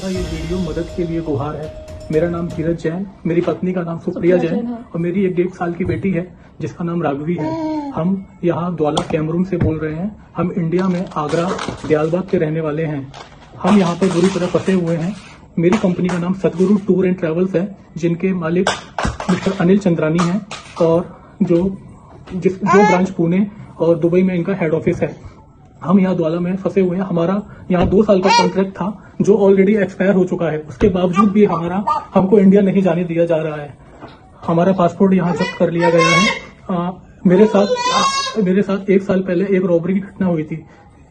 हमारा ये वीडियो मदद के लिए गुहार है। मेरा नाम धीरज जैन, मेरी पत्नी का नाम सुप्रिया जैन और मेरी एक 1.5 साल की बेटी है जिसका नाम राघवी है। हम यहाँ द्वाला कैमरून से बोल रहे हैं। हम इंडिया में आगरा दयालबाग के रहने वाले हैं। हम यहाँ पर बुरी तरह फंसे हुए हैं। मेरी कंपनी का नाम सतगुरु टूर एंड ट्रेवल्स है, जिनके मालिक मिस्टर अनिल चंद्रानी हैं और जो ब्रांच पुणे और दुबई में इनका हेड ऑफिस है। हम यहाँ द्वाला में फंसे हुए हैं। हमारा यहाँ 2 साल का कॉन्ट्रैक्ट था जो ऑलरेडी एक्सपायर हो चुका है। उसके बावजूद भी हमको इंडिया नहीं जाने दिया जा रहा है। हमारा पासपोर्ट यहाँ जब्त कर लिया गया है। मेरे साथ 1 साल पहले एक रॉबरी की घटना हुई थी।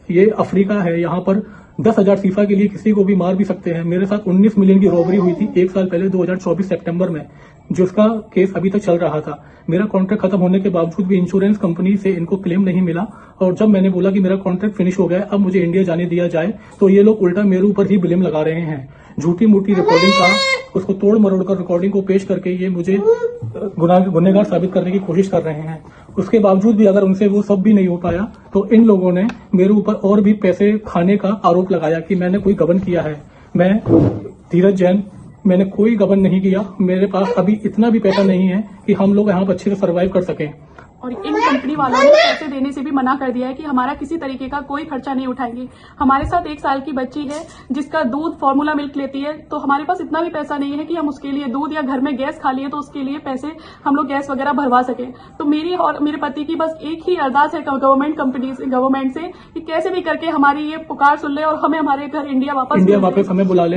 ये अफ्रीका है, यहाँ पर 10,000 फीफा के लिए किसी को भी मार भी सकते हैं। मेरे साथ 19 मिलियन की रॉबरी हुई थी 1 साल पहले 2024 सितंबर में, जिसका केस अभी तक चल रहा था। मेरा कॉन्ट्रैक्ट खत्म होने के बावजूद भी इंश्योरेंस कंपनी से इनको क्लेम नहीं मिला और जब मैंने बोला कि मेरा कॉन्ट्रैक्ट फिनिश हो गया, अब मुझे इंडिया जाने दिया जाए, तो ये लोग उल्टा मेरे ऊपर ही ब्लेम लगा रहे हैं। झूठी मूठी रिकॉर्डिंग का उसको तोड़ मरोड़ कर रिकॉर्डिंग को पेश करके ये मुझे गुनहगार साबित करने की कोशिश कर रहे हैं। उसके बावजूद भी अगर उनसे वो सब भी नहीं हो पाया तो इन लोगों ने मेरे ऊपर और भी पैसे खाने का आरोप लगाया कि मैंने कोई गबन किया है। मैं धीरज जैन, मैंने कोई गबन नहीं किया। मेरे पास अभी इतना भी पैसा नहीं है कि हम लोग यहाँ पर अच्छे से सर्वाइव कर सकें। और इन कंपनी वालों ने पैसे देने से भी मना कर दिया है कि हमारा किसी तरीके का कोई खर्चा नहीं उठाएंगे। हमारे साथ 1 साल की बच्ची है जिसका दूध फॉर्मूला मिल्क लेती है, तो हमारे पास इतना भी पैसा नहीं है कि हम उसके लिए दूध, या घर में गैस खाली है तो उसके लिए पैसे हम लोग गैस वगैरह भरवा सके। तो मेरी और मेरे पति की बस एक ही अरदास है गवर्नमेंट से कि कैसे भी करके हमारी ये पुकार सुन ले और हमें हमारे घर इंडिया वापस हमें बुला ले।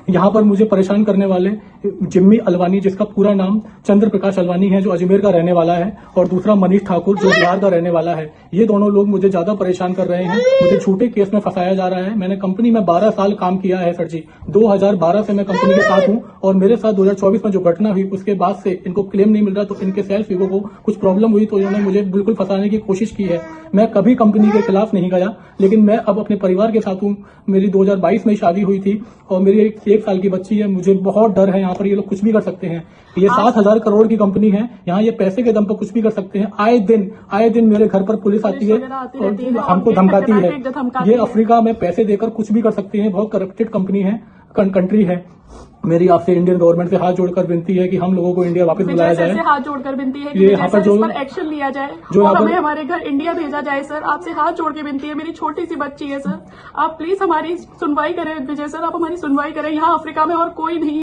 यहाँ पर मुझे परेशान करने वाले जिम्मी अलवानी, जिसका पूरा नाम चंद्र प्रकाश अलवानी है, जो अजमेर का रहने वाला है, और दूसरा मनीष ठाकुर जो बिहार का रहने वाला है। ये दोनों लोग मुझे ज्यादा परेशान कर रहे हैं। मुझे झूठे केस में फंसाया जा रहा है। मैंने कंपनी में 12 साल काम किया है सर जी। 2012 से मैं कंपनी के साथ हूँ और मेरे साथ 2024 में जो घटना हुई उसके बाद से इनको क्लेम नहीं मिल रहा, तो इनके सेल्फ ईगो को कुछ प्रॉब्लम हुई तो इन्होंने मुझे बिल्कुल फंसाने की कोशिश की है। मैं कभी कंपनी के खिलाफ नहीं गया, लेकिन मैं अब अपने परिवार के साथ हूँ। मेरी 2022 में शादी हुई थी और मेरी 1 साल की बच्ची है। मुझे बहुत डर है। यहाँ पर ये लोग कुछ भी कर सकते हैं। ये 7,000 करोड़ की कंपनी है। यहाँ ये पैसे के दम पर कुछ भी कर सकते हैं। आए दिन मेरे घर पर पुलिस आती है और हमको धमकाती है। ये अफ्रीका में पैसे देकर कुछ भी कर सकते हैं। बहुत करप्टेड कंपनी है, कंट्री है। मेरी आपसे इंडियन गवर्नमेंट से हाथ जोड़कर विनती है कि हम लोगों को इंडिया वापस बुलाया जाए। हाथ जोड़कर विनती है कि यहाँ पर एक्शन लिया जाए और हमें हमारे घर इंडिया भेजा जाए। सर, आपसे हाथ जोड़ के विनती है। मेरी छोटी सी बच्ची है सर, आप प्लीज हमारी सुनवाई करें। विजय सर, आप हमारी सुनवाई करें। यहाँ अफ्रीका में और कोई नहीं।